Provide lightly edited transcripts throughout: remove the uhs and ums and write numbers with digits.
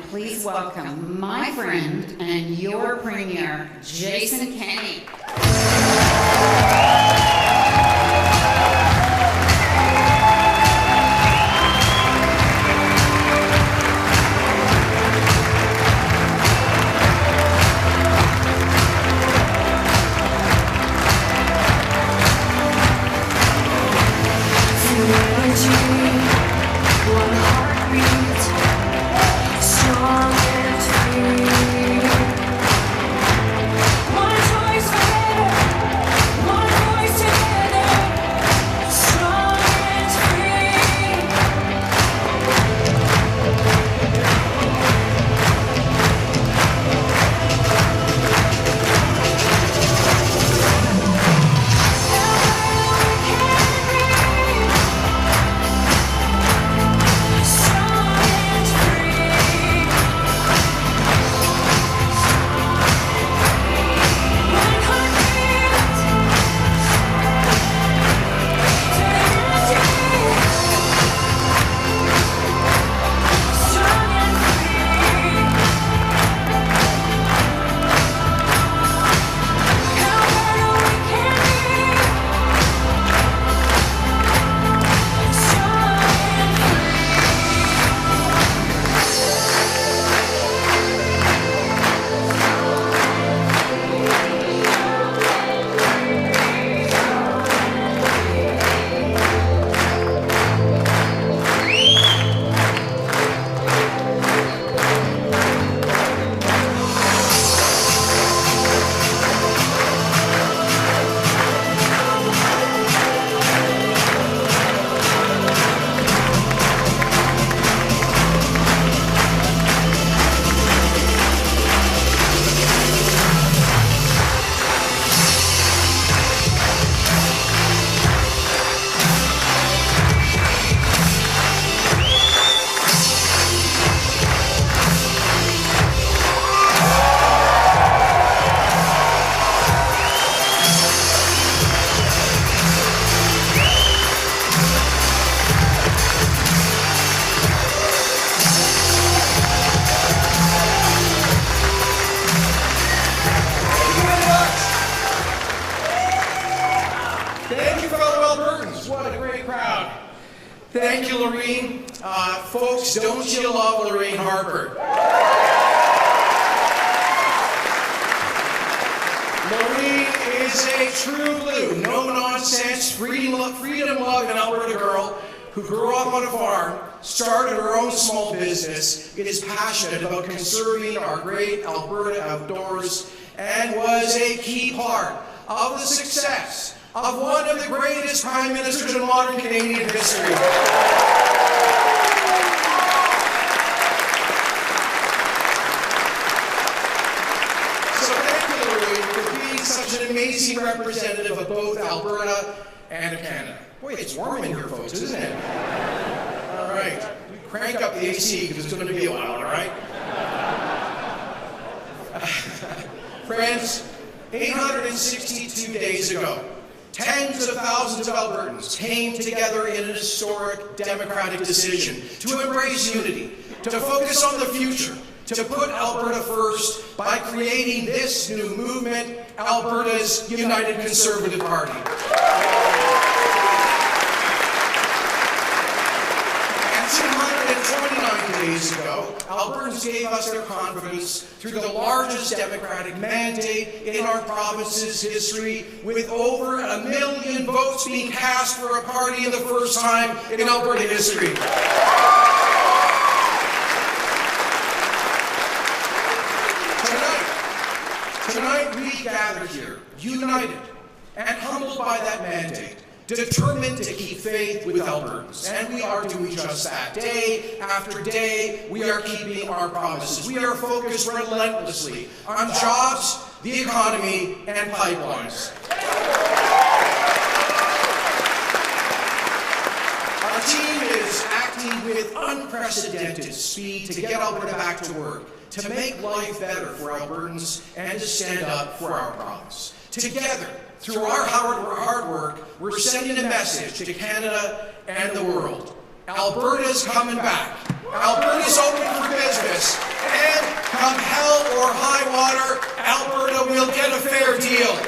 please welcome my friend and your Premier, Jason Kenney. Thank you, Lorraine. Folks, don't you love Lorraine Harper? Lorraine is a true blue, no-nonsense, freedom, love, and Alberta girl who grew up on a farm, started her own small business, is passionate about conserving our great Alberta outdoors, and was a key part of the success of one of the greatest prime ministers in modern Canadian history. So thank you, Lorraine, for being such an amazing representative of both Alberta and of Canada. Boy, it's warm in here, folks, isn't it? All right, crank up the AC because it's going to be a while, all right? Friends, 862 days ago, tens of thousands of Albertans came together in an historic democratic decision to embrace unity, to focus on the future, to put Alberta first by creating this new movement, Alberta's United Conservative Party. And 229 days ago, Albertans gave us their confidence through the largest democratic mandate in our province's history, with over 1 million votes being cast for a party in the first time in Alberta history. Tonight we gather here, united and humbled by that mandate, determined to keep faith with Albertans, and we are doing just that. Day after day, we are keeping our promises. We are focused relentlessly on jobs, the economy, and pipelines. Our team is acting with unprecedented speed to get Alberta back to work, to make life better for Albertans, and to stand up for our province. Together, through our hard work, we're sending a message to Canada and the world. Alberta's coming back. Alberta's open for business. field.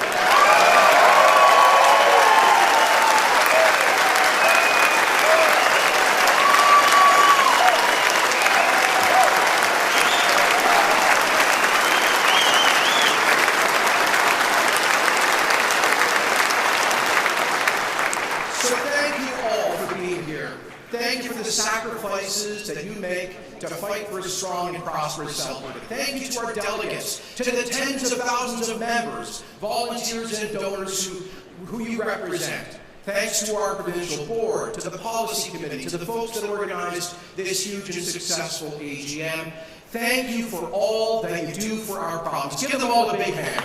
So thank you all for being here. Thank you for the sacrifices that you make to fight for a strong and prosperous Alberta. Thank you to our delegates, to the tens of thousands of members, volunteers and donors who you represent. Thanks to our provincial board, to the policy committee, to the folks that organized this huge and successful AGM. Thank you for all that you do for our province. Give them all a big hand.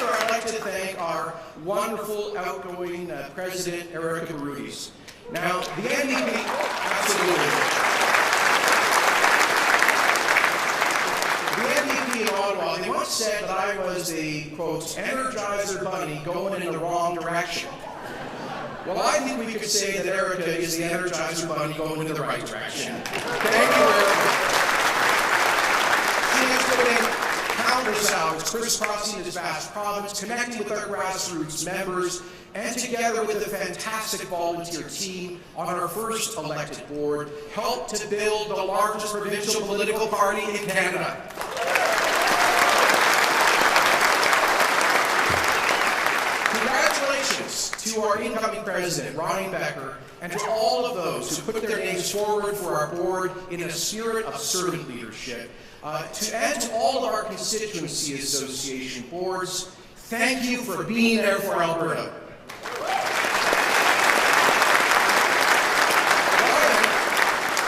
I'd like to thank our wonderful outgoing President, Erica Barudis. Now, the NDP, absolutely. The NDP in Ottawa, they once said that I was a, quote, Energizer bunny going in the wrong direction. Well, I think we could say that Erica is the Energizer bunny going in the right direction. Thank you, Erica. She has put in countless hours crisscrossing this vast province, connecting with our grassroots members, and together with a fantastic volunteer team on our first elected board, helped to build the largest provincial political party in Canada. Congratulations to our incoming president, Ronnie Becker, and to all of those who put their names forward for our board in a spirit of servant leadership. To all of our constituency association boards, thank you for being there for Alberta.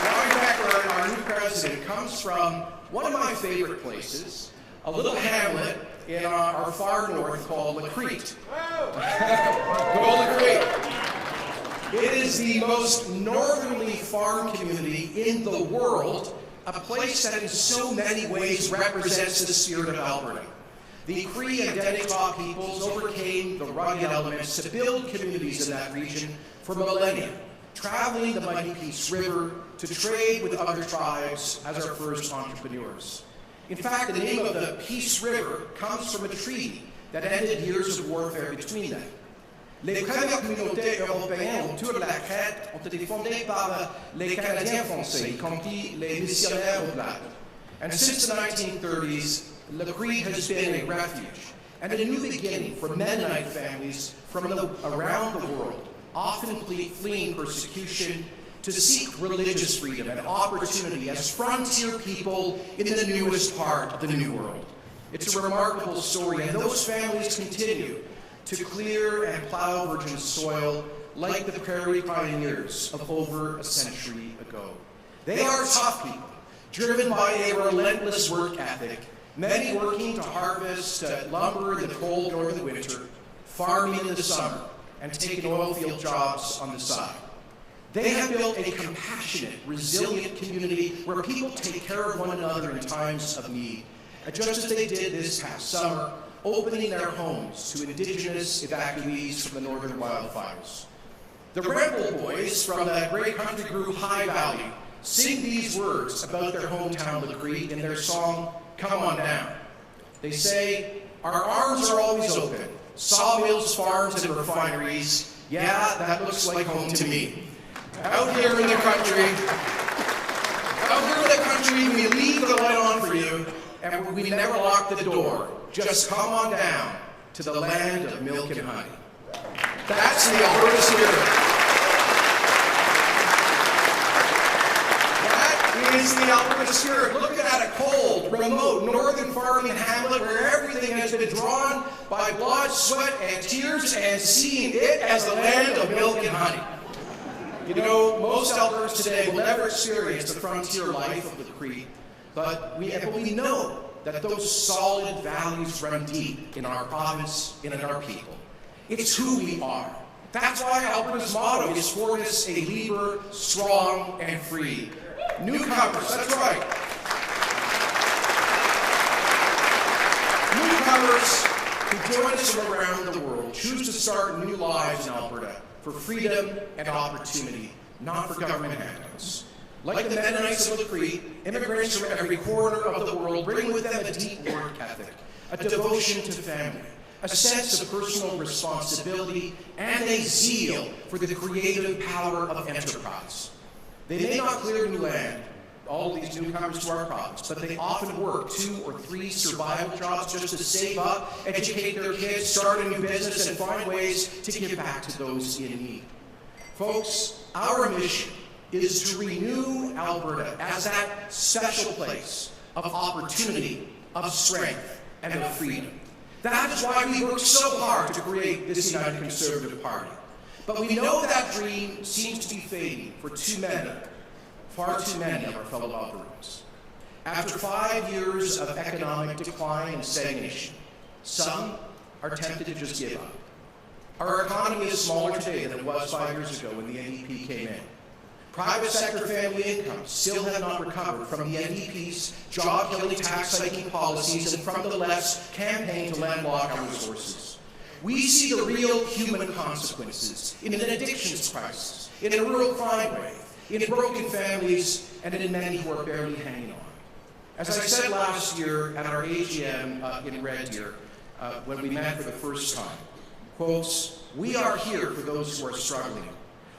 Ronnie Becker, our new president, comes from one of my favorite places, a little hamlet in our far north called Lacrete. Go Lacrete. It is the most northerly farm community in the world, a place that in so many ways represents the spirit of Alberta. The Cree and Deniqua peoples overcame the rugged elements to build communities in that region for millennia, traveling the mighty Peace River to trade with other tribes as our first entrepreneurs. In fact, the name of the Peace River comes from a treaty that ended years of warfare between them. Les premières communautés européennes autour de la crête ont été fondées par les Canadiens français, y compris les missionnaires Oblats. And since the 1930s, Lacrete has been a refuge and a new beginning for Mennonite families from around the world, often fleeing persecution to seek religious freedom and opportunity as frontier people in the newest part of the New World. It's a remarkable story, and those families continue to clear and plow virgin soil like the prairie pioneers of over a century ago. They are tough people, driven by a relentless work ethic, many working to harvest lumber in the cold northern winter, farming in the summer, and taking oil field jobs on the side. They have built a compassionate, resilient community where people take care of one another in times of need, just as they did this past summer, opening their homes to Indigenous evacuees from the northern wildfires. The Rebel Boys from the great country group High Valley sing these words about their hometown Lacrete in their song, Come On Down. They say, our arms are always open, sawmills, farms, and refineries. Yeah, that looks like home to me. Out here in the country, we leave the light on for you, and we never lock the door. Just come on down to the land of milk and honey. That's the Alberta spirit. That is the Alberta spirit. Looking at a cold, remote, northern farming hamlet where everything has been drawn by blood, sweat, and tears, and seeing it as the land of milk and honey. You know, most Albertans today will never experience the frontier life of the Cree, but we know that those solid values run deep in our province and in our people. It's who we are. That's why Alberta's motto is for us a leader, strong, and free. Newcomers, that's right. Newcomers who join us from around the world choose to start new lives in Alberta for freedom and opportunity, not for government handouts. Like the Mennonites of the Crete, immigrants from every corner of the world bring with them a deep work ethic, a devotion to family, a sense of personal responsibility, and a zeal for the creative power of enterprise. They may not clear new land, all of these newcomers to our province, but they often work 2 or 3 survival jobs just to save up, educate their kids, start a new business, and find ways to give back to those in need. Folks, our mission is to renew Alberta as that special place of opportunity, of strength, and of freedom. That is why we work so hard to create this United Conservative Party. But we know that dream seems to be fading for too many, far too many of our fellow Albertans. After 5 years of economic decline and stagnation, some are tempted to just give up. Our economy is smaller today than it was 5 years ago when the NDP came in. Private sector family incomes still have not recovered from the NDP's job-killing tax-hiking policies and from the left's campaign to landlock our resources. We see the real human consequences in an addictions crisis, in a rural crime wave, in broken families, and in many who are barely hanging on. As I said last year at our AGM in Red Deer, when we met for the first time, quotes, "We are here for those who are struggling.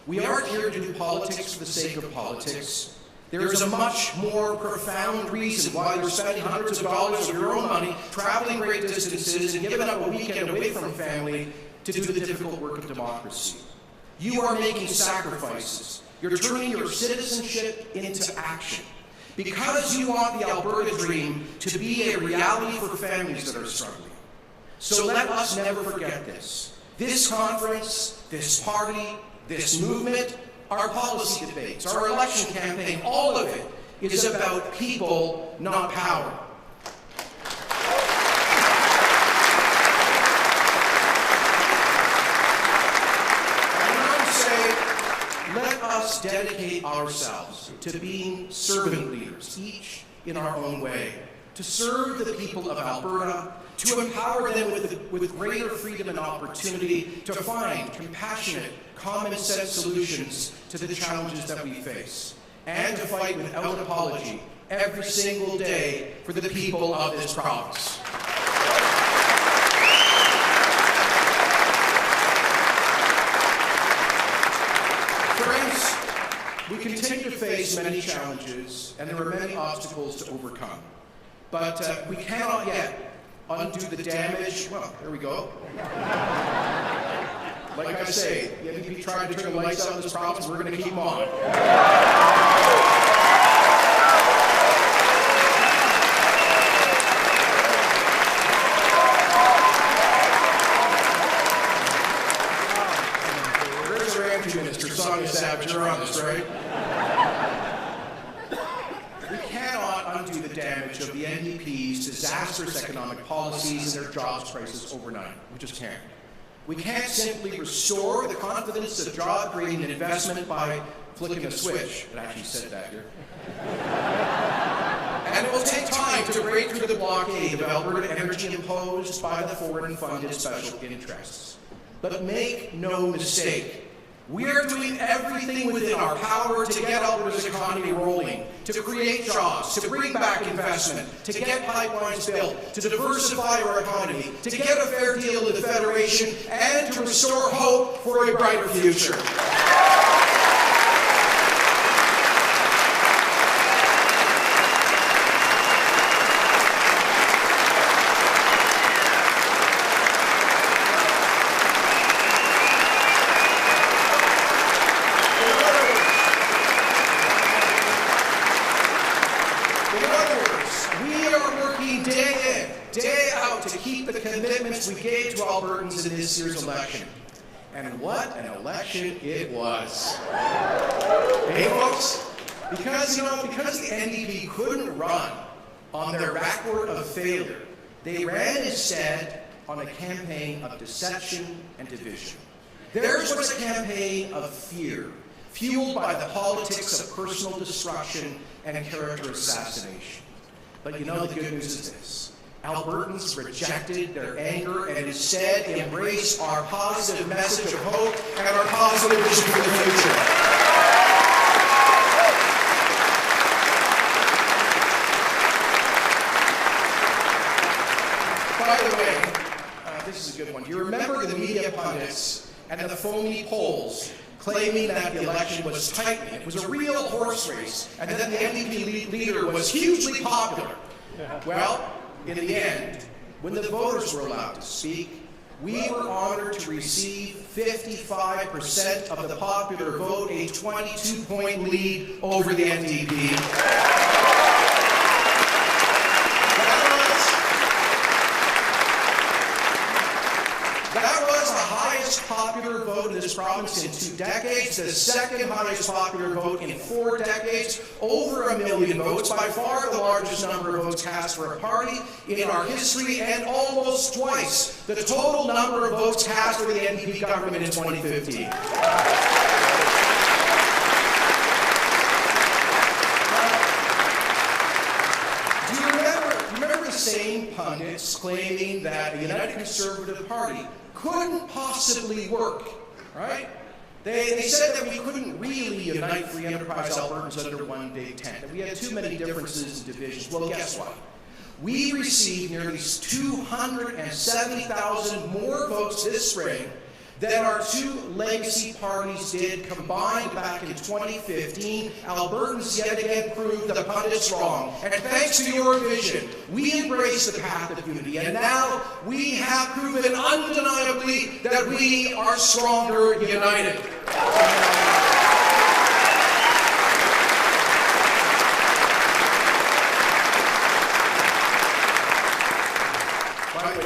We aren't here to do politics for the sake of politics. There is a much more profound reason why you're spending hundreds of dollars of your own money, traveling great distances, and giving up a weekend away from family to do the difficult work of democracy. You are making sacrifices. You're turning your citizenship into action. Because you want the Alberta dream to be a reality for families that are struggling. So let us never forget this. This conference, this party, this movement, our policy debates, our election campaign, all of it is about people, not power. And I would say, let us dedicate ourselves to being servant leaders, each in our own way, to serve the people of Alberta, to empower them with greater freedom and opportunity to find compassionate, common-sense solutions to the challenges that we face, and to fight without apology every single day for the people of this province. Friends, we continue to face many challenges, and there are many obstacles to overcome. But we cannot yet undo the damage. Well, there we go. Like I say, the NDP tried to turn the lights out in this province, we're going to keep them on. Where's our energy minister, Sonia Savage? You're on this, right? We cannot undo the damage of the NDP's disastrous economic policies and their jobs crisis overnight. We just can't. We can't simply restore the confidence of job creating and investment by flicking a switch. It actually said that here. And it will take time to break through the blockade of Alberta energy imposed by the foreign-funded special interests. But make no mistake, we are doing everything within our power to get Alberta's economy rolling, to create jobs, to bring back investment, to get pipelines built, to diversify our economy, to get a fair deal with the Federation, and to restore hope for a brighter future. We gave to Albertans in this year's election. And what an election it was. Hey folks, because the NDP couldn't run on their record of failure, they ran instead on a campaign of deception and division. Theirs was a campaign of fear, fueled by the politics of personal destruction and character assassination. But you know the good news is this. Albertans rejected their anger and instead embraced our positive message of hope and our positive vision for the future. and the phony polls claiming that the election was tightening. It was a real horse race, and that the NDP leader was hugely popular. Well, in the end, when the voters were allowed to speak, we were honored to receive 55% of the popular vote, a 22-point lead over the NDP. That was the highest popular vote in this province in 2 decades, the second highest popular vote in 4 decades, over 1 million votes, by far the largest number of votes cast for a party in our history, and almost twice the total number of votes cast for the NDP government in 2015. Same pundits claiming that a united Conservative Party couldn't possibly work, right? They said that we couldn't really unite free enterprise Albertans under one big tent, that we had too many differences and divisions. Well, guess what? We received nearly 270,000 more votes this spring than our 2 legacy parties did combined back in 2015. Albertans yet again proved the pundits wrong. And thanks to your vision, we embrace the path of unity. And now we have proven undeniably that we are stronger united.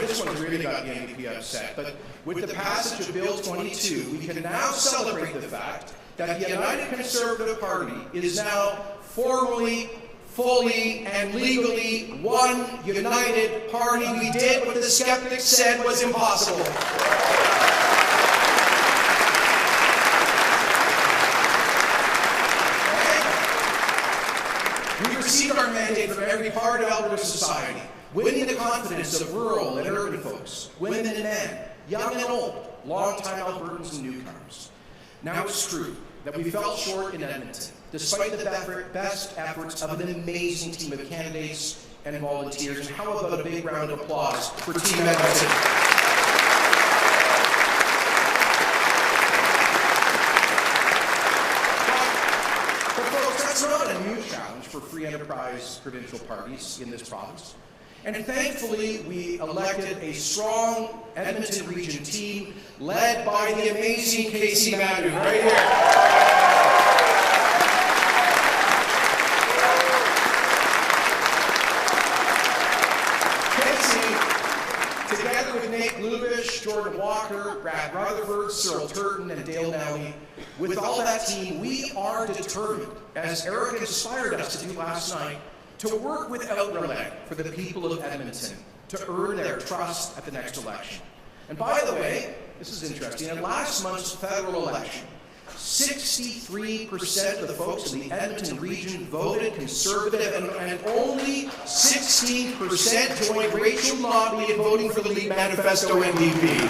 This one's really got the NDP upset, but with the passage of Bill 22, we can now celebrate the fact that the United Conservative Party is now formally, fully, and legally one united party. We did what the skeptics said was impossible. We received our mandate from every part of Alberta society, winning the confidence of rural and urban folks, women and men, young and old, long-time Albertans and newcomers. Now it's true that we fell short in Edmonton, despite the best efforts of an amazing team of candidates and volunteers. And how about a big round of applause for Team Edmonton? But folks, that's not a new challenge for free enterprise provincial parties in this province. And thankfully, we elected a strong Edmonton Region team led by the amazing Casey Madu, right here. Casey, together with Nate Lubish, Jordan Walker, Brad Rutherford, Cyril Turton, and Dale Nally, with all that team, we are determined, as Eric inspired us to do last night, to work without relent for the people of Edmonton, to earn their trust at the next election. And by the way, this is interesting, in last month's federal election, 63% of the folks in the Edmonton region voted Conservative, and only 16% joined Rachel Notley in voting for the Lead Manifesto NDP.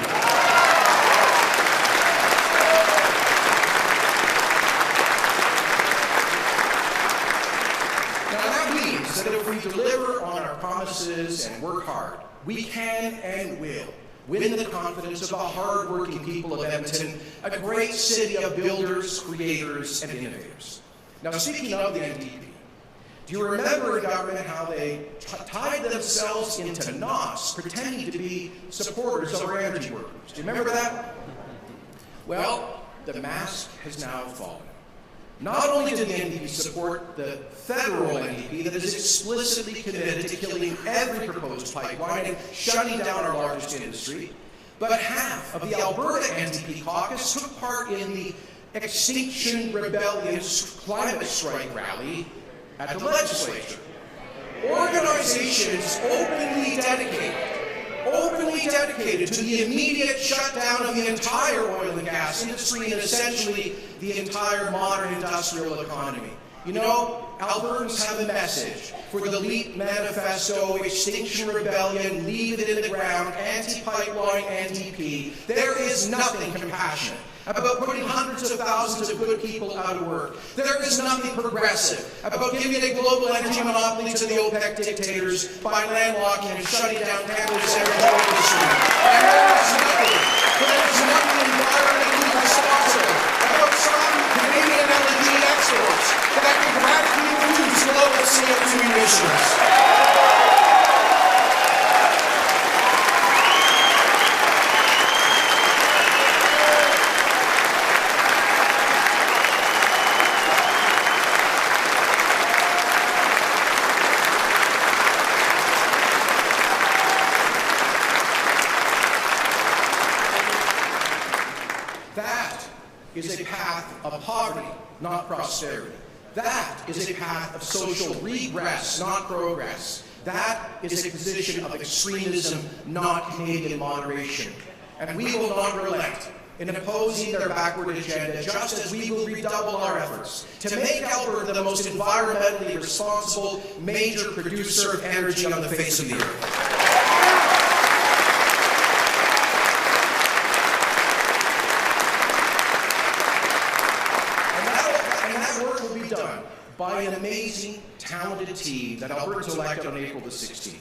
That if we deliver on our promises and work hard, we can and will win the confidence of the hard-working people of Edmonton, a great city of builders, creators, and innovators. Now, speaking of the NDP, do you remember in government how they tied themselves into knots, pretending to be supporters of our energy workers? Do you remember that? Well, the mask has now fallen. Not only did the NDP support the federal NDP that is explicitly committed to killing every proposed pipeline and shutting down our largest industry, but half of the Alberta NDP caucus took part in the Extinction Rebellion climate strike rally at the legislature. Organizations openly dedicated to the immediate shutdown of the entire oil and gas industry and essentially the entire modern industrial economy. You know, Albertans have a message for the LEAP Manifesto, Extinction Rebellion, Leave It in the Ground, Anti-Pipeline, NDP. There is nothing compassionate about putting hundreds of thousands of good people out of work. There is nothing progressive about giving a global energy monopoly to the OPEC dictators by landlocking and shutting down Canada's energy industry. And there is nothing environmentally two initiatives. That is a path of poverty, not prosperity. That is a path of social regress, not progress. That is a position of extremism, not Canadian moderation. And we will not relent in opposing their backward agenda, just as we will redouble our efforts to make Alberta the most environmentally responsible major producer of energy on the face of the earth. By an amazing, talented team that Alberta elected on April the 16th.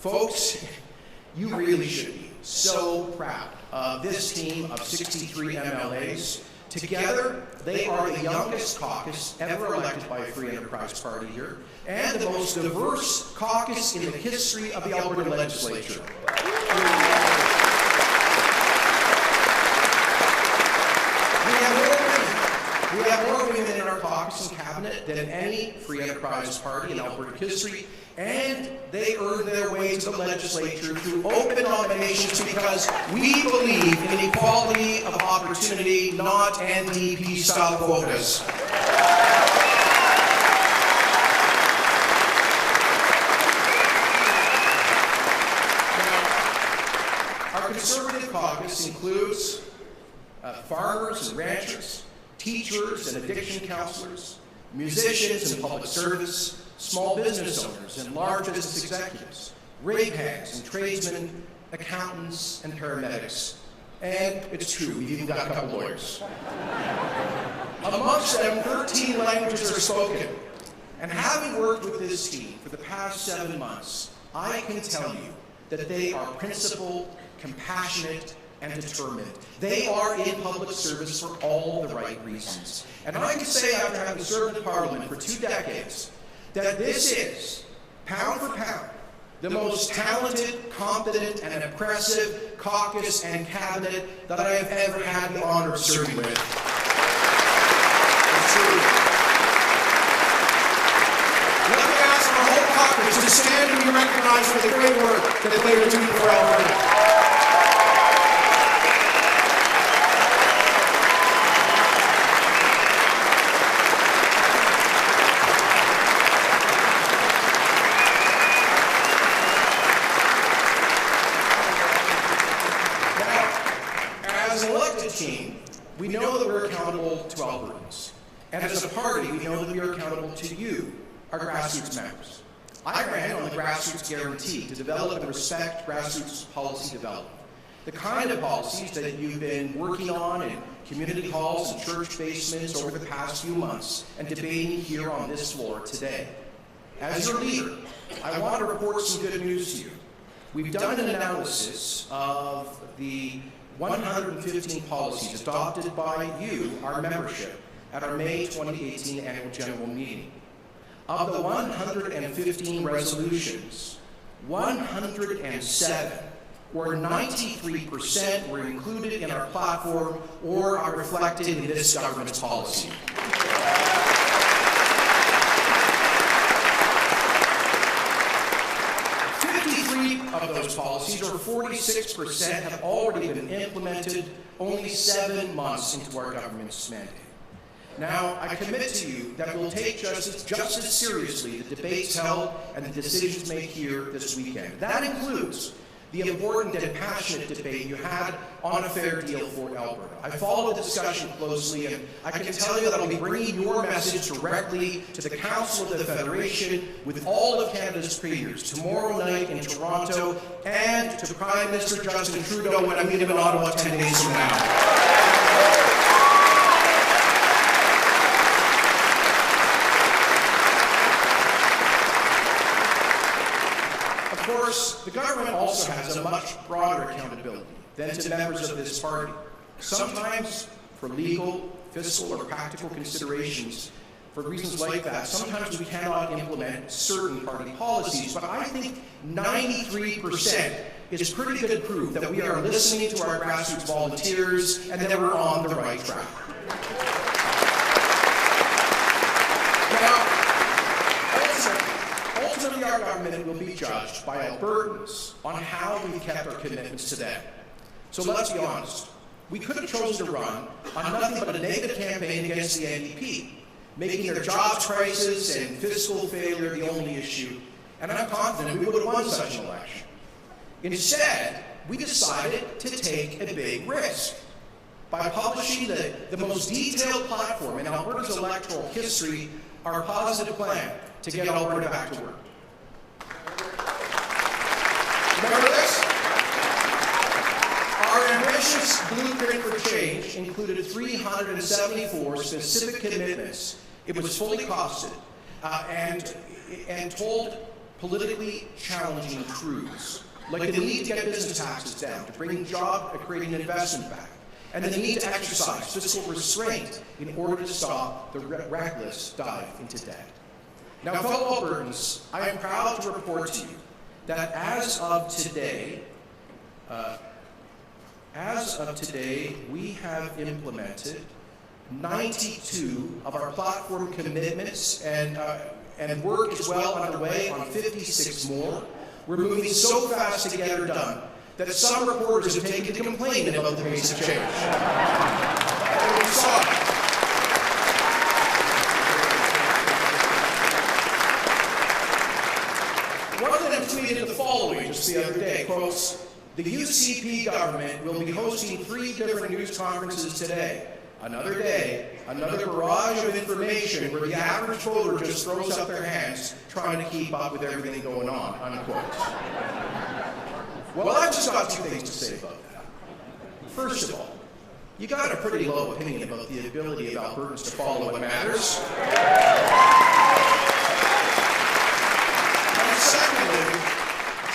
Folks, you really should be so proud of this team of 63 MLAs. Together, they are the youngest caucus ever elected by a free enterprise party here, and the most diverse caucus in the history of the Alberta legislature. We have more women in our caucus and cabinet than any free enterprise party in Alberta history, and they earned their way to the legislature through open nominations because we believe in equality of opportunity, not NDP-style quotas. Now, our Conservative caucus includes farmers and ranchers, teachers and addiction counselors, musicians and public service, small business owners and large business executives, rig hands and tradesmen, accountants and paramedics. And it's true, we've even got a couple lawyers. Amongst them, 13 languages are spoken. And having worked with this team for the past 7 months, I can tell you that they are principled, compassionate, and determined. They are in public service for all the right reasons. And I can say, after having served in Parliament for 2 decades, that this is, pound for pound, the most talented, competent, and impressive caucus and cabinet that I have ever had the honor of serving with. It's true. Let me ask our whole caucus to stand and be recognized for the great work that they are doing for Alberta. We know that we're accountable to Albertans. And as a party, we know that we are accountable to you, our grassroots members. I ran on the Grassroots Guarantee to develop and respect grassroots policy development. The kind of policies that you've been working on in community halls and church basements over the past few months and debating here on this floor today. As your leader, I want to report some good news to you. We've done an analysis of the 115 policies adopted by you, our membership, at our May 2018 annual general meeting. Of the 115 resolutions, 107, or 93%, were included in our platform or are reflected in this government's policy. Of those policies, or 46%, have already been implemented only 7 months into our government's mandate. Now, I commit to you that we'll take just as seriously the debates held and the decisions made here this weekend. That includes the important and passionate debate you had on a fair deal for Alberta. I followed the discussion closely, and I can tell you that I'll be bringing your message directly to the Council of the Federation with all of Canada's premiers tomorrow night in Toronto, and to Prime Minister Justin Trudeau when I meet him in Ottawa 10 days from now. Of course, the government also has a much broader accountability than to members of this party. Sometimes, for legal, fiscal, or practical considerations, for reasons like that, sometimes we cannot implement certain party policies, but I think 93% is pretty good proof that we are listening to our grassroots volunteers and that we're on the right track. Now, ultimately our government will be judged by Albertans on how we've kept our commitments to them. So let's be honest. We could have chosen to run on nothing but a negative campaign against the NDP, making their jobs crisis and fiscal failure the only issue, and I'm confident we would have won such an election. Instead, we decided to take a big risk by publishing the most detailed platform in Alberta's electoral history, our positive plan to get Alberta back to work. Remember this? Our ambitious blueprint for change included 374 specific commitments. It was fully costed and told politically challenging truths, like the need to get business taxes down, to bring creating investment back, and the need to exercise fiscal restraint in order to stop the reckless dive into debt. Now, fellow Albertans, I am proud to report to you that as of today, we have implemented 92 of our platform commitments, and work is well underway on 56 more. We're moving so fast to get her done that some reporters have taken to complaining about the pace of change. We saw it. One of them tweeted the following just the other day, quotes, "The UCP government will be hosting 3 different news conferences today. Another day, another barrage of information where the average voter just throws up their hands trying to keep up with everything going on," unquote. Well, I've just got 2 things to say about that. First of all, you got a pretty low opinion about the ability of Albertans to follow what matters. And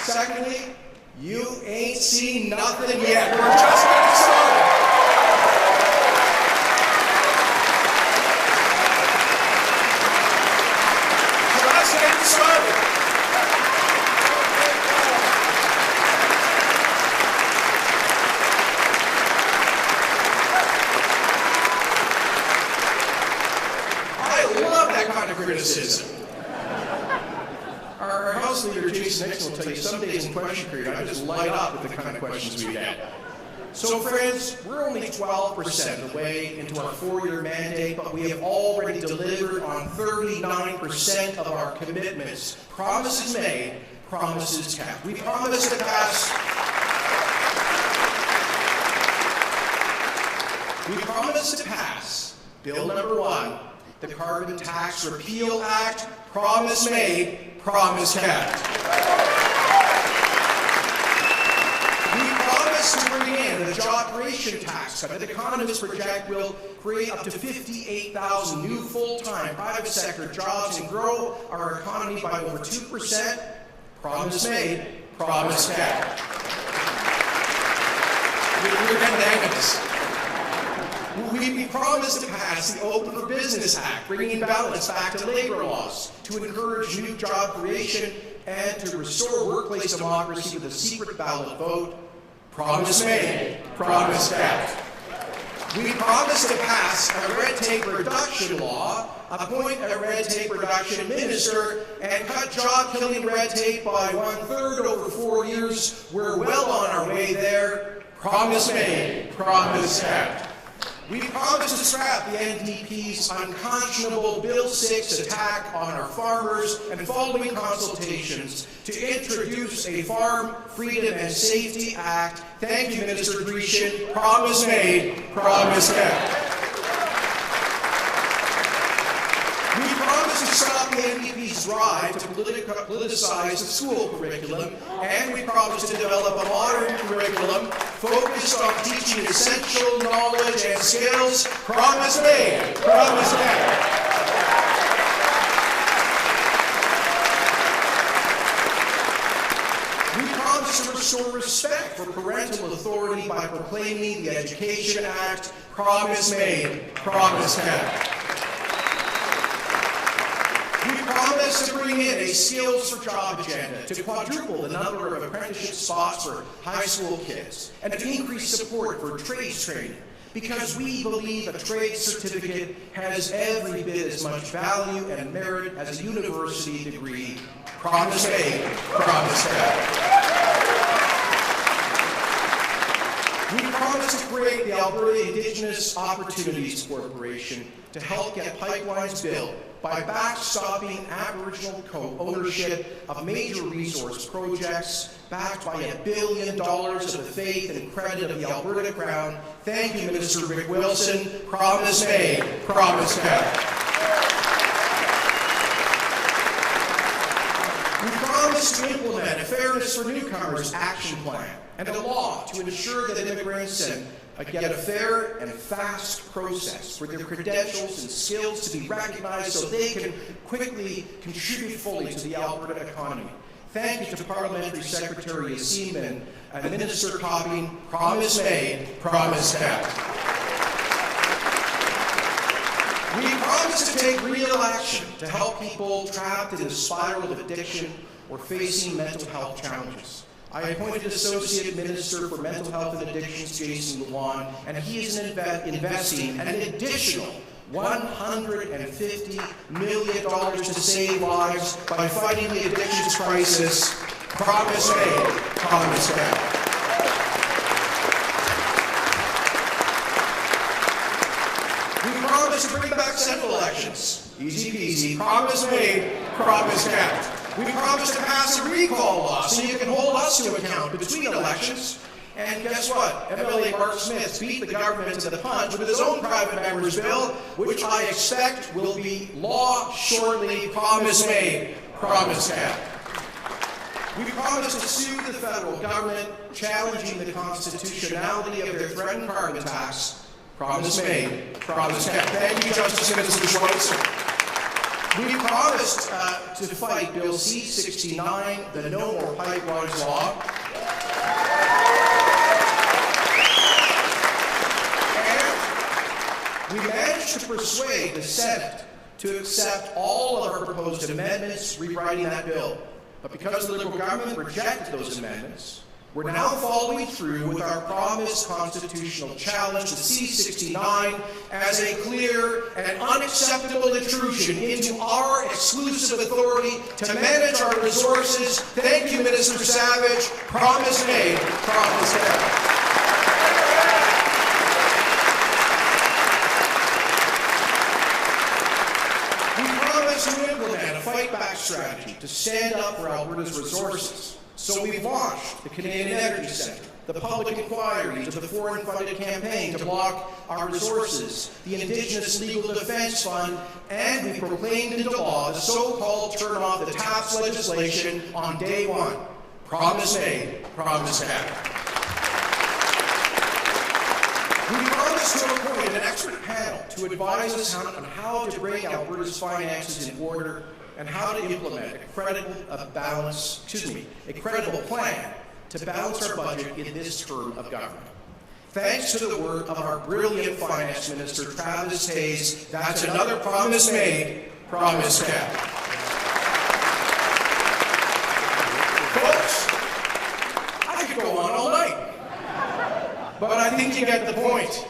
secondly, you ain't seen nothing yet. We're just getting started. Criticism. Our House Leader, Jason Kenney, will tell you some days in question period, I just light up with the kind of questions we get. So, friends, we're only 12% of the way into our 4-year mandate, but we have already delivered on 39% of our commitments. Promises made, promises kept. We promised to pass. We promised to pass Bill number 1. The Carbon Tax Repeal Act, promise made, promise kept. We promised to bring in the job creation tax cut that economists project will create up to 58,000 new full-time private sector jobs and grow our economy by over 2%. Promise made, promise kept. We promised to pass the Open for Business Act, bringing balance back to labor laws, to encourage new job creation, and to restore workplace democracy with a secret ballot vote. Promise made, promise kept. We promised to pass a red tape reduction law, appoint a red tape reduction minister, and cut job-killing red tape by 1/3 over 4 years. We're well on our way there. Promise made, promise kept. We promised to scrap the NDP's unconscionable Bill 6 attack on our farmers, and following consultations, to introduce a Farm Freedom and Safety Act. Thank you, Minister Grecian. Promise made, promise kept. We promised to stop the NDP's drive to politicize the school curriculum, and we promised to develop a modern curriculum focused on teaching essential knowledge and skills. Promise made, promise kept. We promised to restore respect for parental authority by proclaiming the Education Act. Promise made, promise kept. We promised to bring in a skills for job agenda to quadruple the number of apprenticeship spots for high school kids and to increase support for trades training, because we believe a trade certificate has every bit as much value and merit as a university degree. Promise made, promise kept. We promised to create the Alberta Indigenous Opportunities Corporation to help get pipelines built by backstopping Aboriginal co-ownership of major resource projects backed by $1 billion of the faith and credit of the Alberta Crown. Thank you, Minister Rick Wilson. Promise made, promise kept. We promised to implement a Fairness for Newcomers action plan and a law to ensure that immigrants get a fair and fast process for their credentials and skills to be recognized so they can quickly contribute fully to the Alberta economy. Thank you to Parliamentary Secretary Asim and Minister Cobbing. Promise made, promise kept. We promise to take real action to help people trapped in the spiral of addiction or facing mental health challenges. I appointed Associate Minister for Mental Health and Addictions, Jason Kenney, and he is investing an additional $150 million to save lives by fighting the addictions crisis. Promise made, promise kept. We promise to bring back Senate elections. Easy peasy. Promise made, promise kept. We promised to pass a recall law so you can hold us to account between elections. And guess what? MLA Mark Smith beat the government to the punch with his own private member's bill, which I expect will be law shortly. Promise made, promise kept. We promised to sue the federal government, challenging the constitutionality of their threatened carbon tax. Promise made, promise kept. Thank you, Justice Minister Schweitzer. We promised to fight Bill C-69, the No More Pipelines Law. And we managed to persuade the Senate to accept all of our proposed amendments rewriting that bill. But because the Liberal government rejected those amendments, we're now following through with our promised constitutional challenge to C-69 as a clear and unacceptable intrusion into our exclusive authority to manage our resources. Thank you, Minister Savage. Promise made, promise kept. We promised to implement a fight-back strategy to stand up for Alberta's resources. So we've launched the Canadian Energy Centre, the public inquiry into the foreign-funded campaign to block our resources, the Indigenous Legal Defence Fund, and we proclaimed into law the so-called turn-off-the-taps legislation on day one. Promise made, promise kept. We promised to appoint an expert panel to advise us on how to bring Alberta's finances in order and how to implement a credible plan to balance our budget in this term of government. Thanks to the work of our brilliant Finance Minister, Travis Hayes, that's another promise made, promise kept. Folks, I could go on all night, but I think you get the point.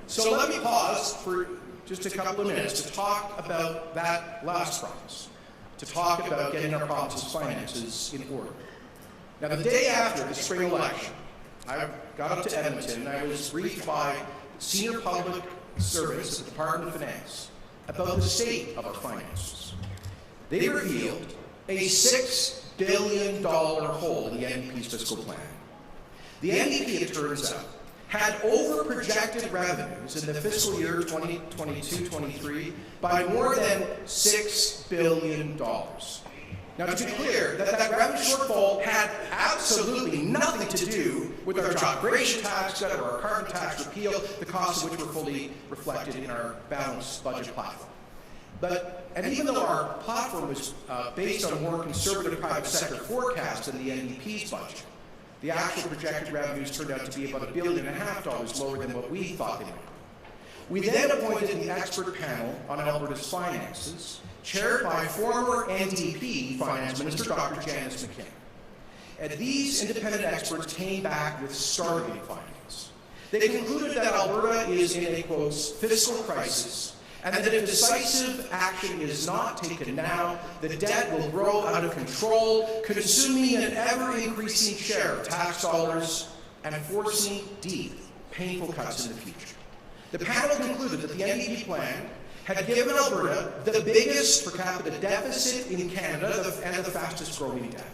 So let me pause for just a couple of minutes to talk about that last promise, to talk about getting our province's finances in order. Now, the day after the spring election, I got up to Edmonton and I was briefed by senior public servants at the Department of Finance about the state of our finances. They revealed a $6 billion hole in the NDP's fiscal plan. The NDP, it turns out, had over-projected revenues in the fiscal year 2022-23 by more than $6 billion. Now, to be clear, that revenue shortfall had absolutely nothing to do with our job creation tax cut or our carbon tax repeal, the costs of which were fully reflected in our balanced budget platform. And even though our platform was based on a more conservative private sector forecast than the NDP's budget, the actual projected revenues turned out to be about $1.5 billion lower than what we thought they would. We then appointed the expert panel on Alberta's finances, chaired by former NDP Finance Minister Dr. Janice McKay. And these independent experts came back with startling findings. They concluded that Alberta is in a, quote, fiscal crisis, and that if decisive action is not taken now, the debt will grow out of control, consuming an ever-increasing share of tax dollars and forcing deep, painful cuts in the future. The panel concluded that the NDP plan had given Alberta the biggest per capita deficit in Canada and the fastest growing debt.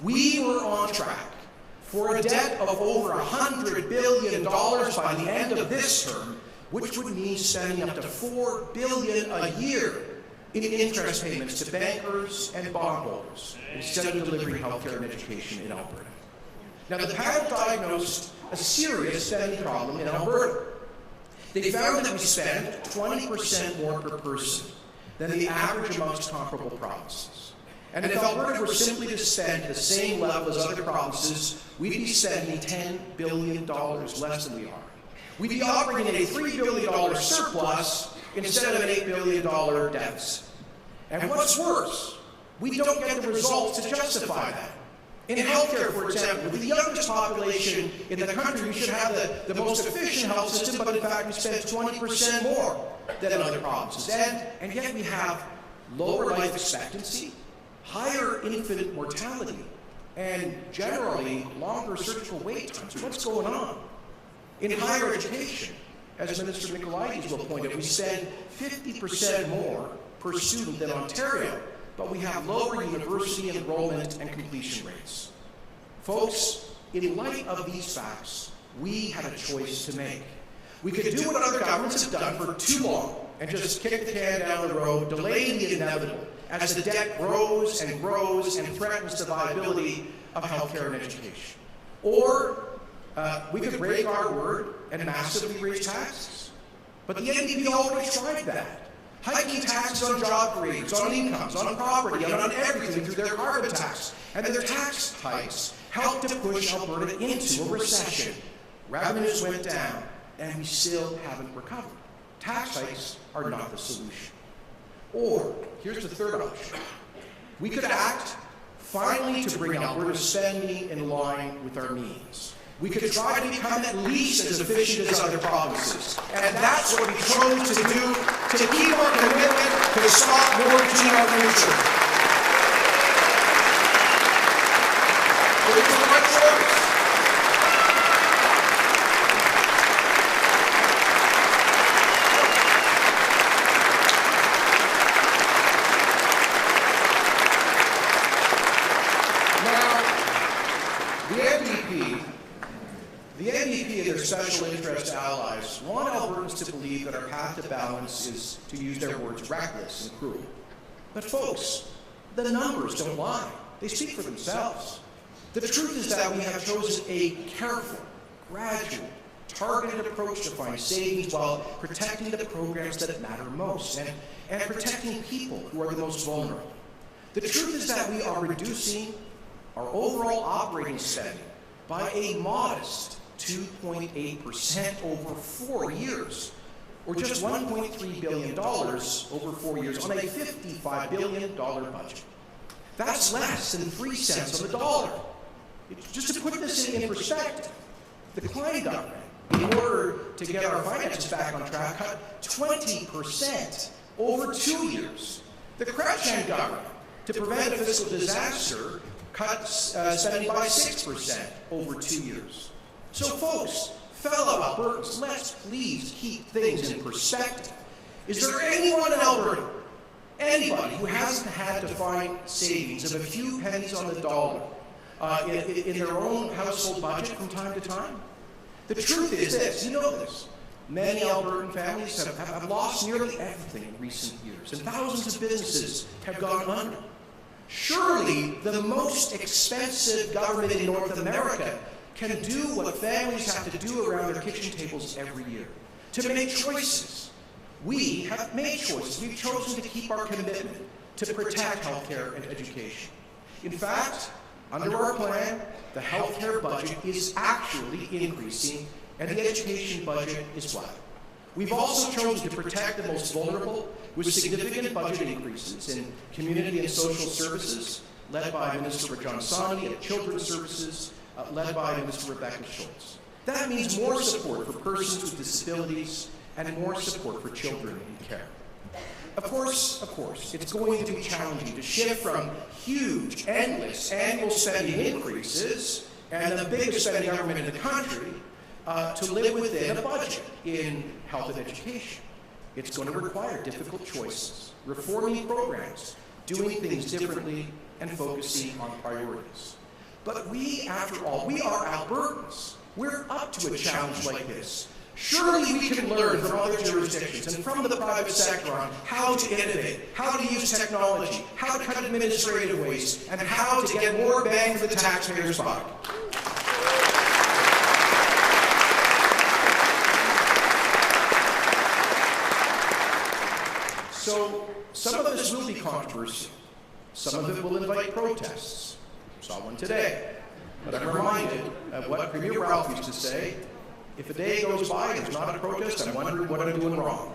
We were on track for a debt of over $100 billion by the end of this term, which would mean spending up to $4 billion a year in interest payments to bankers and bondholders instead of delivering healthcare and education in Alberta. Now, the panel diagnosed a serious spending problem in Alberta. They found that we spend 20% more per person than the average amongst comparable provinces. And if Alberta were simply to spend the same level as other provinces, we'd be spending $10 billion less than we are. We'd be operating at a $3 billion surplus instead of an $8 billion deficit. And what's worse, we don't get the results to justify that. In healthcare, for example, with the youngest population in the country, we should have the most efficient health system, but in fact we spend 20% more than in other provinces. And yet we have lower life expectancy, higher infant mortality, and generally longer surgical wait times. What's going on? In higher education, as Minister Nicolaides will point out, we spend 50% more per student than Ontario, but we have lower university enrollment and completion rates. Folks, in light of these facts, we had a choice to make. We could do what other governments have done for too long and just kick the can down the road, delaying the inevitable as the debt grows and grows and threatens the viability of healthcare and education. Or we could break our word and massively raise taxes. But the NDP already tried that, hiking taxes on job creators, on incomes, on property, and on everything through their carbon tax. And their tax hikes helped to push Alberta into a recession. Revenues went down, and we still haven't recovered. Tax hikes are not the solution. Or, here's the third option. We could act finally to bring Alberta's spending in line with our means. We could try to become at least as efficient as other provinces. And that's what we chose to do to keep our commitment to stop mortgaging our future. It was the right choice. The NDP and their special interest allies want Albertans to believe that our path to balance is, to use their words, reckless and cruel. But folks, the numbers don't lie. They speak for themselves. The truth is that we have chosen a careful, gradual, targeted approach to find savings while protecting the programs that matter most and protecting people who are the most vulnerable. The truth is that we are reducing our overall operating spending by a modest 2.8% over 4 years, or just $1.3 billion over 4 years on a $55 billion budget. That's less than 3 cents on the dollar. Just to put this in perspective, the Klein government, in order to get our finances back on track, cut 20% over 2 years. The Chrétien government, to prevent a fiscal disaster, cut spending by 6% over 2 years. So folks, fellow Albertans, let's please keep things in perspective. Is there anyone in Alberta, anybody who hasn't had to find savings of a few pennies on the dollar in their own household budget from time to time? The truth is this, you know this. Many Albertan families have lost nearly everything in recent years, and thousands of businesses have gone under. Surely the most expensive government in North America can do what families have to do around their kitchen tables every year, to make choices. We have made choices. We've chosen to keep our commitment to protect healthcare and education. In fact, under our plan, the healthcare budget is actually increasing and the education budget is flat. We've also chosen to protect the most vulnerable with significant budget increases in community and social services, led by Minister Rajan Sawhney, and children's services, led by Minister Rebecca Schultz. That means more support for persons with disabilities and more support for children in care. Of course, it's going to be challenging to shift from huge, endless annual spending increases and the biggest spending government in the country to live within a budget in health and education. It's going to require difficult choices, reforming programs, doing things differently, and focusing on priorities. But we, after all, we are Albertans. We're up to a challenge like this. Surely we can learn from other jurisdictions and from the private sector on how to innovate, how to use technology, how to cut administrative waste, and how to get more bang for the taxpayer's buck. So, some of this will be controversial. Some of it will invite protests. Saw one today. But I'm reminded of what Premier Ralph used to say, if a day goes by and there's not a protest, I'm wondering what I'm doing wrong.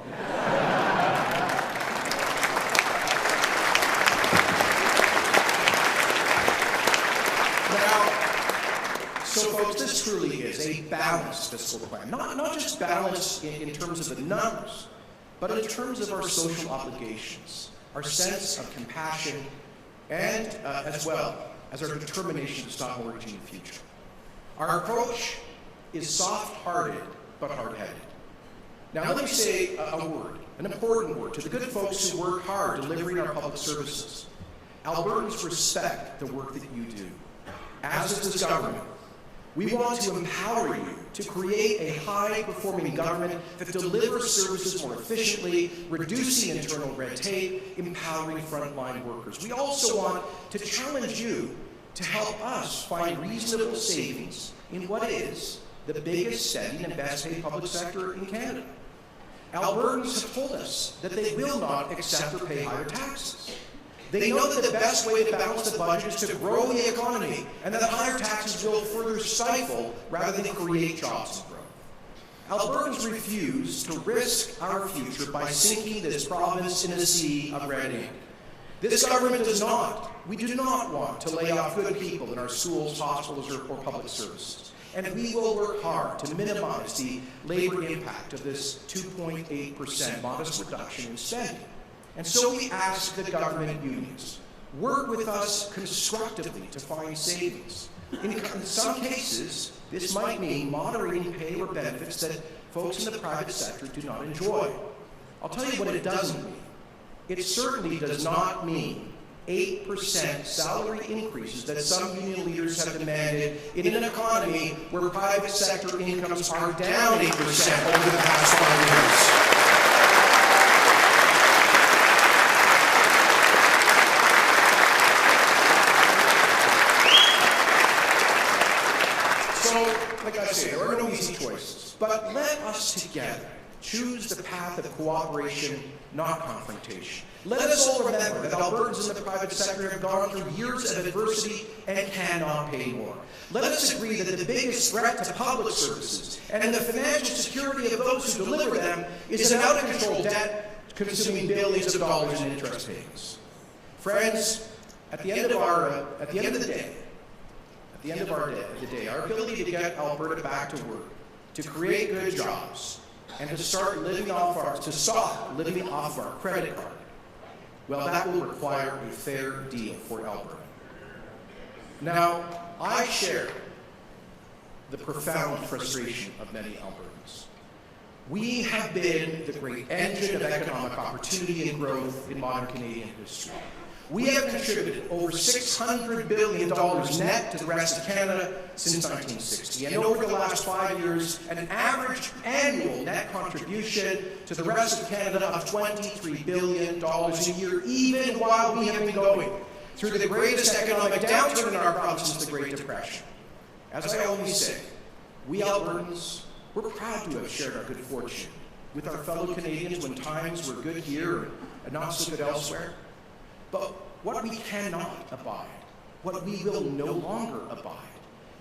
Now, so folks, this truly is a balanced fiscal plan. Not just balanced in terms of the numbers, but in terms of our social obligations, our sense of compassion, and as well as our determination to stop mortgaging the future. Our approach is soft-hearted but hard-headed. Now let me say a word, an important word, to the good folks who work hard delivering our public services. Albertans respect the work that you do, as does this government. We want to empower you to create a high-performing government that delivers services more efficiently, reducing internal red tape, empowering frontline workers. We also want to challenge you to help us find reasonable savings in what is the biggest spending and best paid public sector in Canada. Albertans have told us that they will not accept or pay higher taxes. They know that the best way to balance the budget is to grow the economy, and that higher taxes will further stifle rather than create jobs and growth. Albertans refuse to risk our future by sinking this province in a sea of red ink. This government does not. We do not want to lay off good people in our schools, hospitals, or public services. And we will work hard to minimize the labor impact of this 2.8% modest reduction in spending. And so we ask the government unions, work with us constructively to find savings. In some cases, this might mean moderating pay or benefits that folks in the private sector do not enjoy. I'll tell you what it doesn't mean. It certainly does not mean 8% salary increases that some union leaders have demanded in an economy where private sector incomes are down 8% over the past 5 years. Like I say, there are no easy choices, but let us together choose the path of cooperation, not confrontation. Let us all remember that Albertans in the private sector have gone through years of adversity and cannot pay more. Let us agree that the biggest threat to public services and the financial security of those who deliver them is an out-of-control debt consuming billions of dollars in interest payments. Friends, at the end of the day, our ability to get Alberta back to work, to create good jobs, and to stop living off our credit card, well, that will require a fair deal for Alberta. Now, I share the profound frustration of many Albertans. We have been the great engine of economic opportunity and growth in modern Canadian history. We have contributed over $600 billion net to the rest of Canada since 1960, and over the last 5 years, an average annual net contribution to the rest of Canada of $23 billion a year, even while we have been going through the greatest economic downturn in our province since the Great Depression. As I always say, we Albertans, we're proud to have shared our good fortune with our fellow Canadians when times were good here and not so good elsewhere. But what we cannot abide, what we will no longer abide,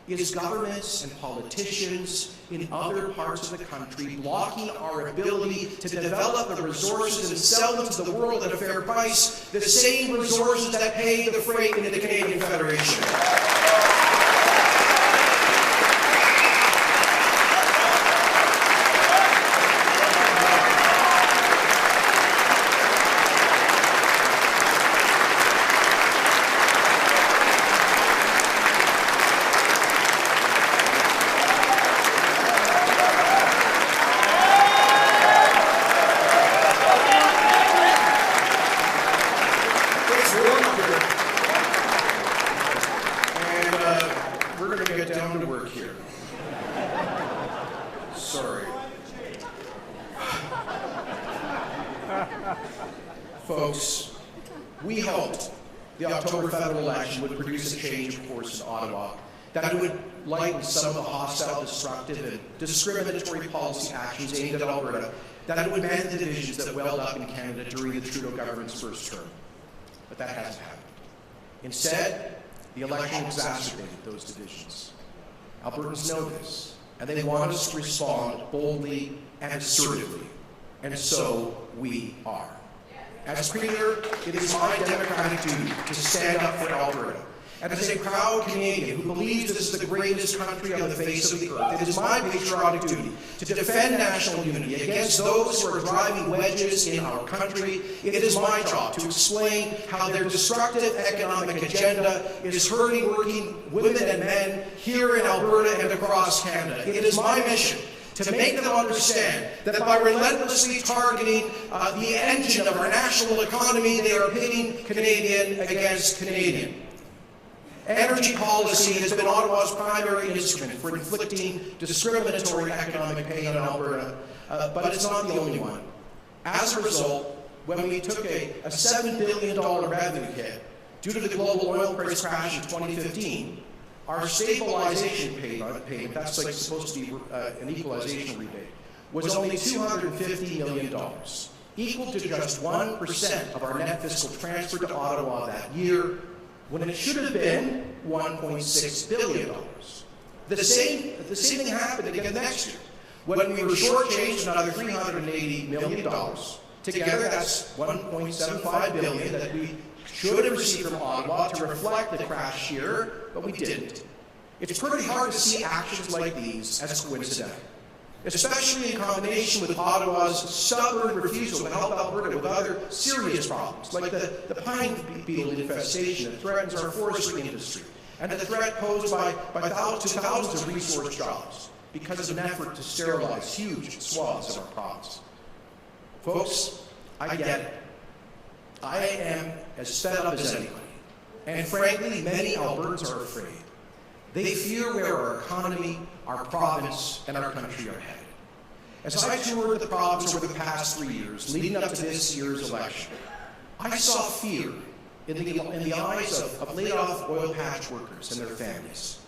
is governments and politicians in other parts of the country blocking our ability to develop the resources and sell them to the world at a fair price, the same resources that pay the freight into the Canadian Federation. Folks, we hoped the October federal election would produce a change of course in Ottawa that would lighten some of the hostile, destructive, and discriminatory policy actions aimed at Alberta, that it would mend the divisions that welled up in Canada during the Trudeau government's first term. But that hasn't happened. Instead, the election exacerbated those divisions. Albertans know this, and they want us to respond boldly and assertively, and so we are. As Premier, it is my democratic duty to stand up for Alberta. And as a proud Canadian who believes this is the greatest country on the face of the earth, it is my patriotic duty to defend national unity against those who are driving wedges in our country. It is my job to explain how their destructive economic agenda is hurting working women and men here in Alberta and across Canada. It is my mission to make them understand that by relentlessly targeting the engine of our national economy, they are pitting Canadian against Canadian. Energy policy has been Ottawa's primary instrument for inflicting discriminatory economic pain on Alberta, but it's not the only one. As a result, when we took a $7 billion revenue hit due to the global oil price crash in 2015, our stabilization payment, that's like supposed to be an equalization rebate, was only $250 million, equal to just 1% of our net fiscal transfer to Ottawa that year, when it should have been $1.6 billion. The same thing happened again next year, when we were shortchanged another $380 million. Together, that's $1.75 billion that we should have received from Ottawa to reflect the crash year, but we didn't. It's pretty hard to see actions like these as coincidental, especially in combination with Ottawa's stubborn refusal to help Alberta with other serious problems, like the pine beetle infestation that threatens our forestry industry, and the threat posed by thousands of resource jobs because of an effort to sterilize huge swaths of our province. Folks, I get it. I am as fed up as anybody, and frankly, many Albertans are afraid. They fear where our economy, our province, and our country are headed. As I toured the province over the past 3 years, leading up to this year's election, I saw fear in the eyes of laid-off oil patch workers and their families,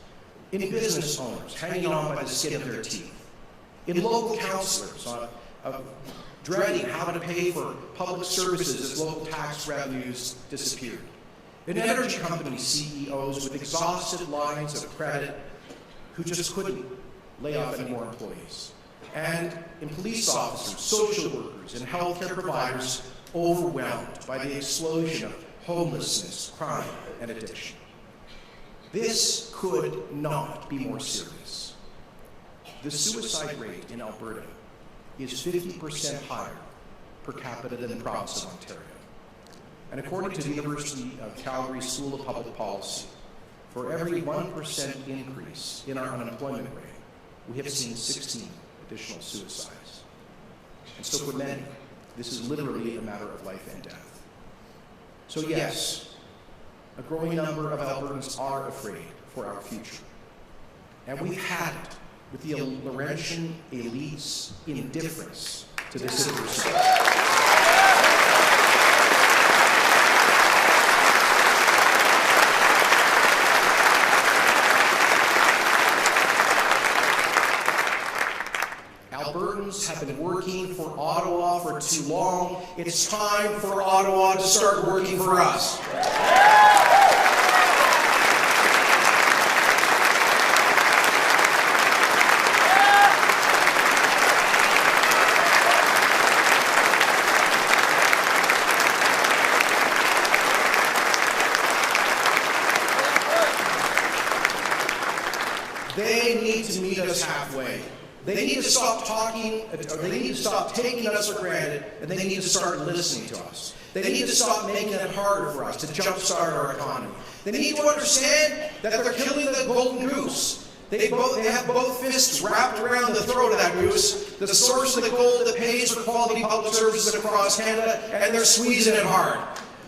in business owners hanging on by the skin of their teeth, in local councillors dreading how to pay for public services as local tax revenues disappeared, in energy company CEOs with exhausted lines of credit who just couldn't lay off any more employees, and in police officers, social workers, and healthcare providers overwhelmed by the explosion of homelessness, crime, and addiction. This could not be more serious. The suicide rate in Alberta is 50% higher per capita than the province of Ontario. And according to the University of Calgary School of Public Policy, for every 1% increase in our unemployment rate, we have seen 16 additional suicides. And so for many, this is literally a matter of life and death. So yes, a growing number of Albertans are afraid for our future. And we've had it with the Laurentian elite's indifference to this adversity. Albertans have been working for Ottawa for too long. It's time for Ottawa to start working for us. us halfway. They need to stop talking, or they need to stop taking us for granted, and they need to start listening to us. They need to stop making it harder for us to jumpstart our economy. They need to understand that they're killing the golden goose. They have both fists wrapped around the throat of that goose, the source of the gold that pays for quality public services across Canada, and they're squeezing it hard.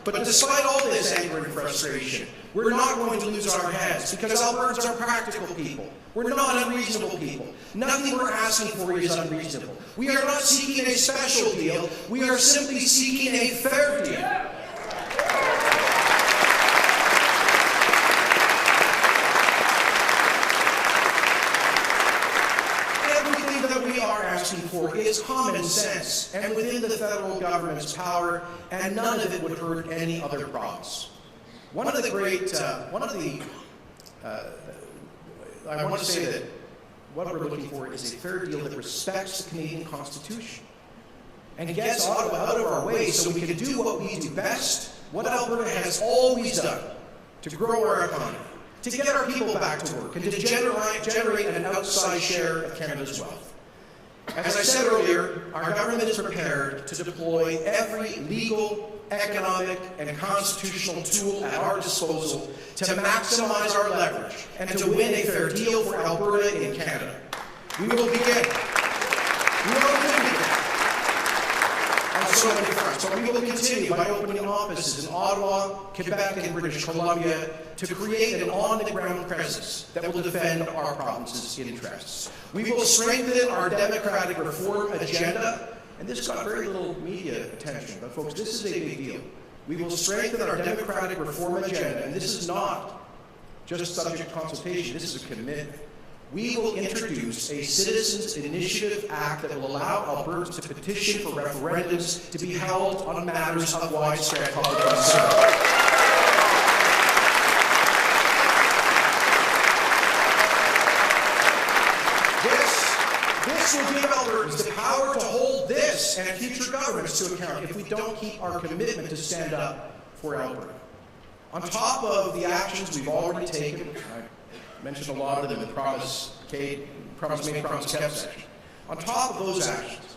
But despite all this anger and frustration, we're not going to lose our heads, because Albertans are practical people. We're not unreasonable people. Nothing we're asking for is unreasonable. We are not seeking a special deal. We are simply seeking a fair deal. For is common sense and within the federal government's power, and none of it would hurt any other province. I want to say that what we're looking for is a fair deal that respects the Canadian Constitution and gets Ottawa out of our way so we can do what we do best, what Alberta has always done, to grow our economy, to get our people back to work, and to generate an outsized share of Canada's wealth. As I said earlier, our government is prepared to deploy every legal, economic, and constitutional tool at our disposal to maximize our leverage and to win a fair deal for Alberta in Canada. We will begin. We already begin on so many fronts, but we will continue by opening offices in Ottawa, Quebec, and British Columbia to create an on-the-ground presence that will defend our province's interests. We will strengthen our democratic reform agenda, and this got very little media attention, but folks, this is a big deal. We will strengthen our democratic reform agenda, and this is not just subject to consultation, this is a commitment. We will introduce a Citizens Initiative Act that will allow Albertans to petition for referendums to be held on matters of widespread public concern. This will give Albertans the power to hold this and future governments to account if we don't keep our commitment to stand up for Alberta. On top of the actions we've already taken, I mentioned a lot of them in the Promise Made, Promise Kept section. On top of those actions,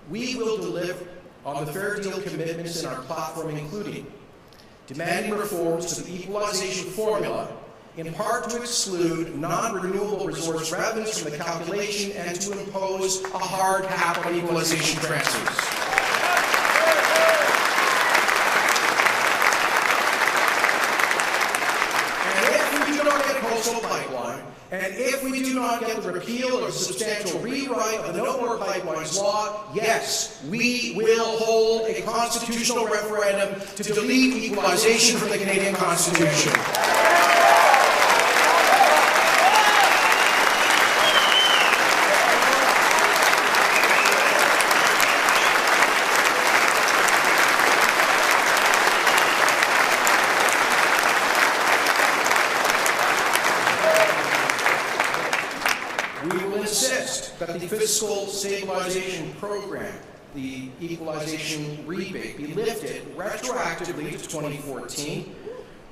we will deliver on the fair deal commitments in our platform, including demanding reforms to the equalization formula, in part to exclude non-renewable resource revenues from the calculation and to impose a hard cap on equalization transfers. And if we do not get a coastal pipeline, and if we do not get the repeal or substantial rewrite of the No More Pipelines law, yes, we will hold a constitutional referendum to delete equalization from the Canadian Constitution. That the fiscal stabilization program, the equalization rebate, be lifted retroactively to 2014,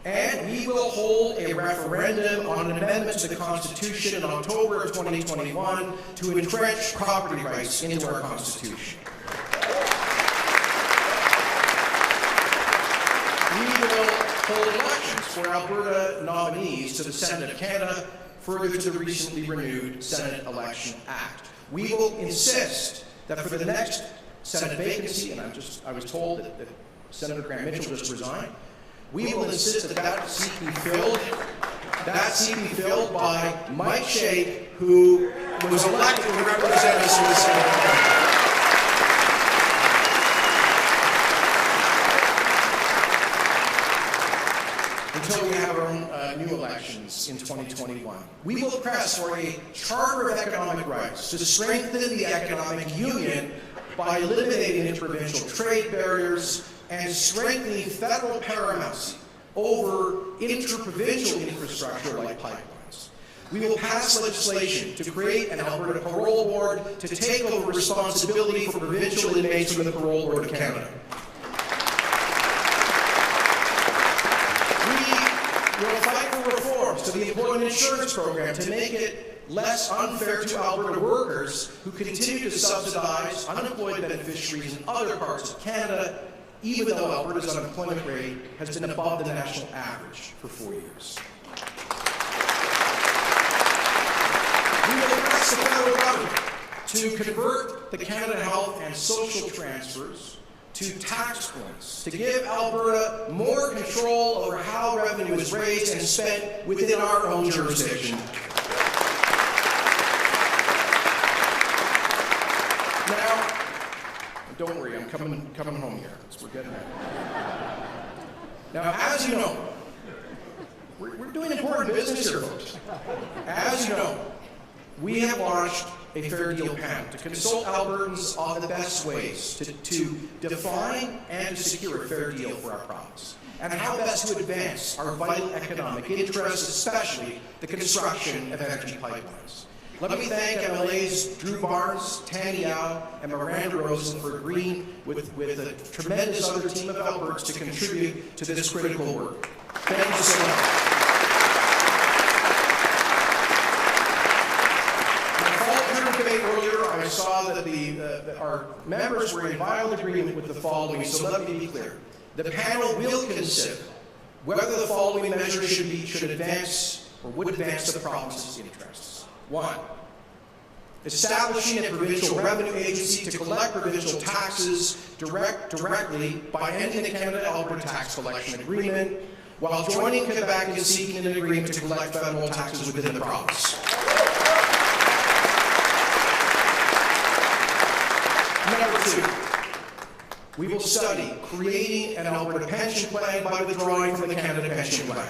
and we will hold a referendum on an amendment to the Constitution in October of 2021 to entrench property rights into our Constitution. We will hold elections for Alberta nominees to the Senate of Canada, further to the recently renewed Senate Election Act. We will insist that for the next Senate vacancy, and I was told that Senator Grant Mitchell just resigned, we will insist that seat be filled by Mike Shake, who was elected to represent us in the Senate of Canada. Until we have our own new elections in 2021. We will press for a charter of economic rights to strengthen the economic union by eliminating interprovincial trade barriers and strengthening federal paramountcy over interprovincial infrastructure like pipelines. We will pass legislation to create an Alberta Parole Board to take over responsibility for provincial inmates from the Parole Board of Canada. We will fight for reforms to the employment insurance program to make it less unfair to Alberta workers who continue to subsidize unemployed beneficiaries in other parts of Canada, even though Alberta's unemployment rate has been above the national average for 4 years. We will ask the federal government to convert the Canada Health and Social transfers to tax points, to give Alberta more control over how revenue is raised and spent within our own jurisdiction. Now, don't worry, I'm coming home here. We're getting there. Now, as you know, we're doing important business here, folks. As you know, we have launched a fair deal panel to consult Albertans on the best ways to define and to secure a fair deal for our province, and how best to advance our vital economic interests, especially the construction of energy pipelines. Let me thank MLAs Drew Barnes, Tanya Yao, and Miranda Rosen for agreeing with a tremendous other team of Alberts to contribute to this critical work. Thank you so much. Earlier, I saw that our members were in violent agreement with the following, so let me be clear. The panel will consider whether the following measures should advance or would advance the province's interests. 1. Establishing a provincial revenue agency to collect provincial taxes directly by ending the Canada-Alberta tax collection agreement, while joining Quebec in seeking an agreement to collect federal taxes within the province. Number 2, we will study creating an Alberta pension plan by withdrawing from the Canada Pension Plan.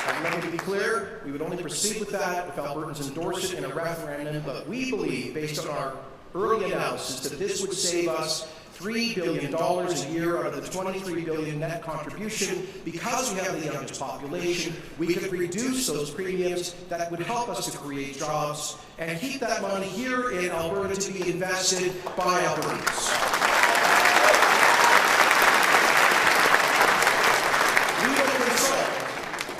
And let me be clear, we would only proceed with that if Albertans endorse it in a referendum, but we believe, based on our early analysis, that this would save us $3 billion a year out of the $23 billion net contribution. Because we have the youngest population, we could reduce those premiums that would help us to create jobs and keep that money here in Alberta to be invested by Albertans. We will consult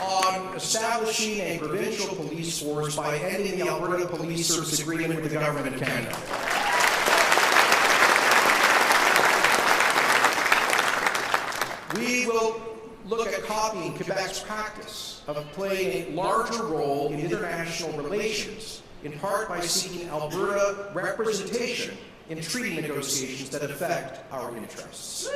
on establishing a provincial police force by ending the Alberta Police Service Agreement with the Government of Canada. We will look at copying Quebec's practice of playing a larger role in international relations, in part by seeking Alberta representation in treaty negotiations that affect our interests.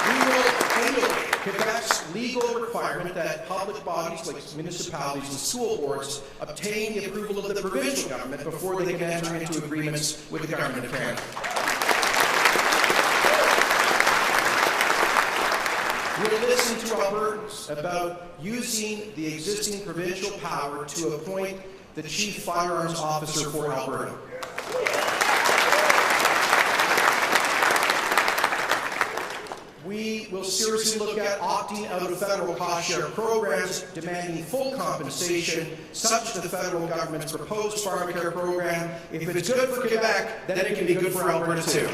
We will emulate Quebec's legal requirement that public bodies like municipalities and school boards obtain the approval of the provincial government before they can enter into agreements with the Government of Canada. We'll listen to Albertans about using the existing provincial power to appoint the Chief Firearms Officer for Alberta. We will seriously look at opting out of federal cost-share programs, demanding full compensation, such as the federal government's proposed farm care program. If it's good for Quebec, then it can be good for Alberta too.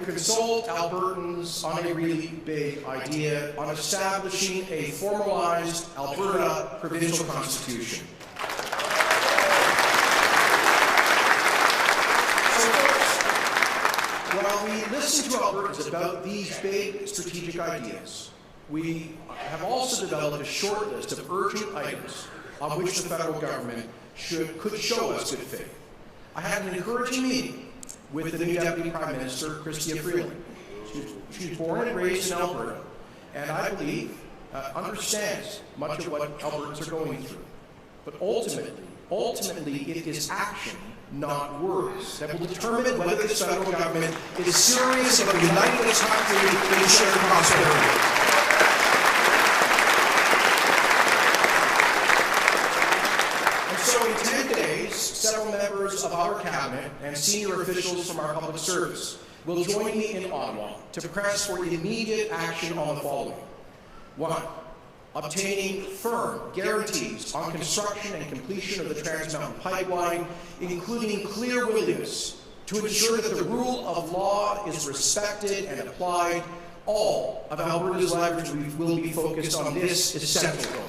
Consult Albertans on a really big idea on establishing a formalized Alberta provincial constitution. So folks, while we listen to Albertans about these big strategic ideas, we have also developed a short list of urgent items on which the federal government could show us good faith. I had an encouraging meeting with the new Deputy Prime Minister, Chrystia Freeland. She's born and raised in Alberta, and I believe understands much of what Albertans are going through. But ultimately, it is action, not words, that will determine whether this federal government is serious about uniting this country in shared prosperity. So in 10 days, several members of our cabinet and senior officials from our public service will join me in Ottawa to press for immediate action on the following. 1. obtaining firm guarantees on construction and completion of the Trans Mountain Pipeline, including clear willingness to ensure that the rule of law is respected and applied. All of Alberta's leverage will be focused on this essential goal.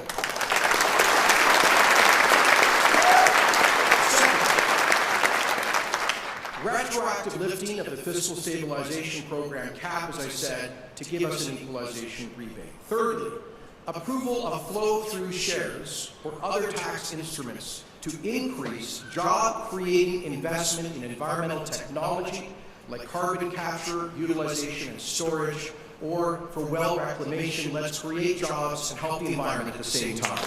Retroactive lifting of the Fiscal Stabilization Program cap, as I said, to give us an equalization rebate. Thirdly, approval of flow-through shares or other tax instruments to increase job-creating investment in environmental technology like carbon capture, utilization, and storage, or for well reclamation. Let's create jobs and help the environment at the same time.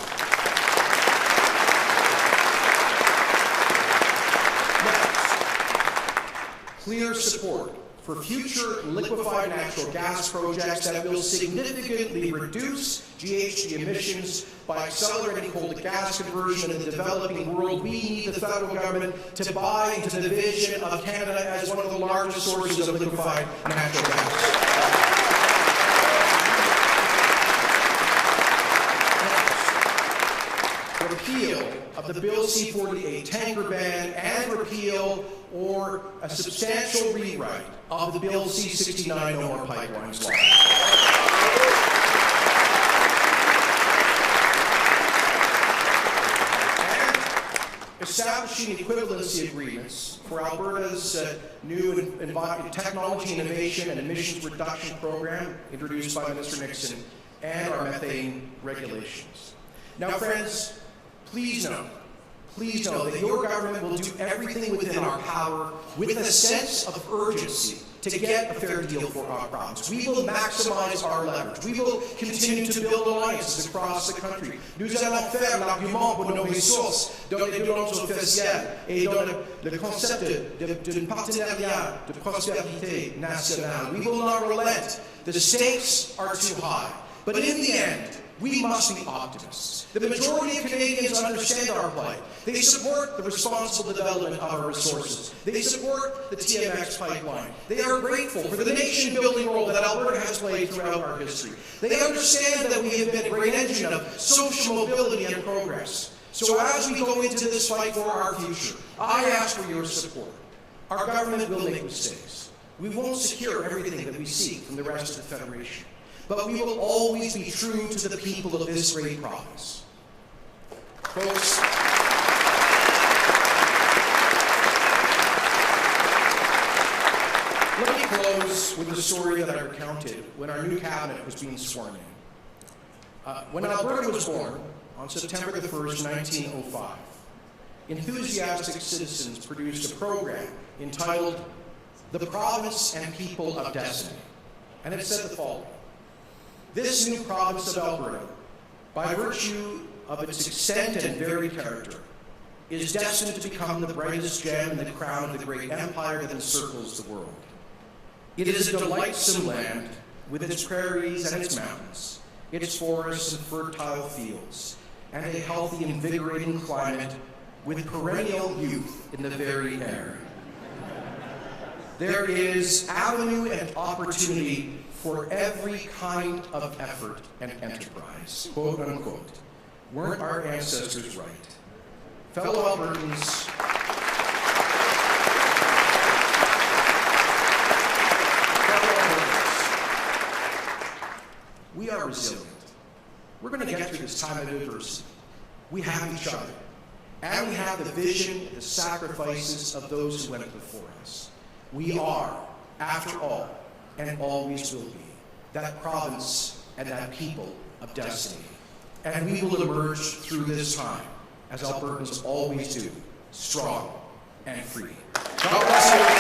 Clear support for future liquefied natural gas projects that will significantly reduce GHG emissions by accelerating coal to gas conversion in the developing world. We need the federal government to buy into the vision of Canada as one of the largest sources of liquefied natural gas. Repeal of the Bill C-48 tanker ban and repeal or a substantial rewrite of the Bill C-69 No More Pipelines law. And establishing equivalency agreements for Alberta's new technology innovation and emissions reduction program introduced by Minister Nixon and our methane regulations. Now, friends, please know that your government will do everything within our power with a sense of urgency to get a fair deal for our province. We will maximize our leverage. We will continue to build alliances across the country. Nous allons faire l'argument pour nos ressources dans les violences officielles et dans le concept d'un partenariat de prospérité nationale. We will not relent. The stakes are too high. But in the end, we must be optimists. The majority of Canadians understand our plight. They support the responsible development of our resources. They support the TMX pipeline. They are grateful for the nation-building role that Alberta has played throughout our history. They understand that we have been a great engine of social mobility and progress. So as we go into this fight for our future, I ask for your support. Our government will make mistakes. We won't secure everything that we seek from the rest of the Federation. But we will always be true to the people of this great province. Folks, let me close with the story that I recounted when our new cabinet was being sworn in. When Alberta was born, on September the 1st, 1905, enthusiastic citizens produced a program entitled The Province and People of Destiny. And it said the following: this new province of Alberta, by virtue of its extent and varied character, is destined to become the brightest gem in the crown of the great empire that encircles the world. It is a delightsome land with its prairies and its mountains, its forests and fertile fields, and a healthy, invigorating climate with perennial youth in the very air. There is avenue and opportunity for every kind of effort and enterprise, quote unquote. Weren't our ancestors right? Fellow Albertans, we are resilient. We're going to get through this time of adversity. We have each other, and we have the vision, the sacrifices of those who went before us. We are, after all, and always will be, that province and that people of destiny. And we will emerge through this time, as Albertans always do, strong and free. God bless you.